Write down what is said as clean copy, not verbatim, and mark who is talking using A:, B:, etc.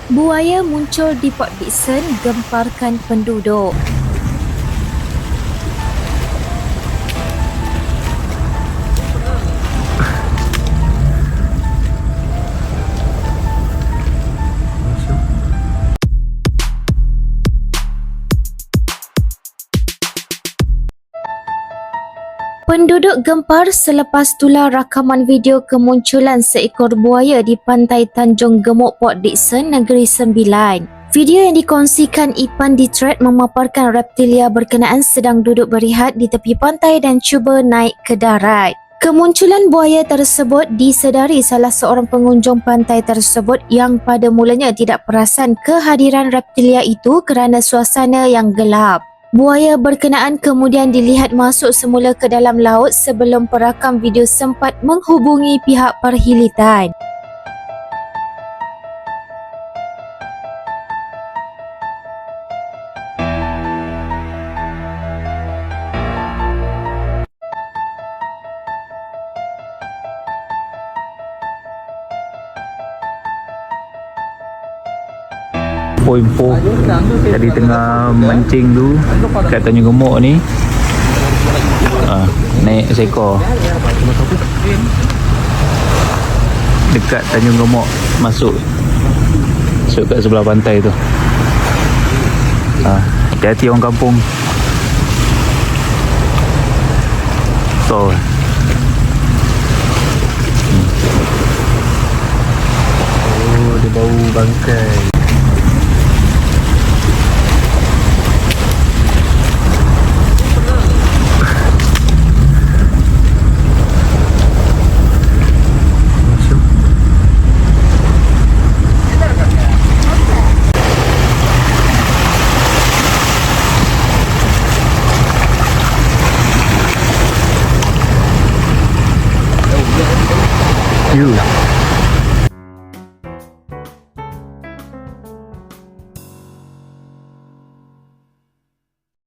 A: Buaya muncul di Port Dickson gemparkan penduduk. Penduduk gempar selepas tular rakaman video kemunculan seekor buaya di pantai Tanjung Gemuk, Port Dickson, Negeri Sembilan. Video yang dikongsikan Ipan di thread memaparkan reptilia berkenaan sedang duduk berehat di tepi pantai dan cuba naik ke darat. Kemunculan buaya tersebut disedari salah seorang pengunjung pantai tersebut yang pada mulanya tidak perasan kehadiran reptilia itu kerana suasana yang gelap. Buaya berkenaan kemudian dilihat masuk semula ke dalam laut sebelum perakam video sempat menghubungi pihak perkhidmatan.
B: Info tadi tengah mancing tu kat Tanjung Gemuk ni, naik seekor dekat Tanjung Gemuk, masuk kat sebelah pantai tu. Hati-hati orang kampung. So dia bau bangkai. You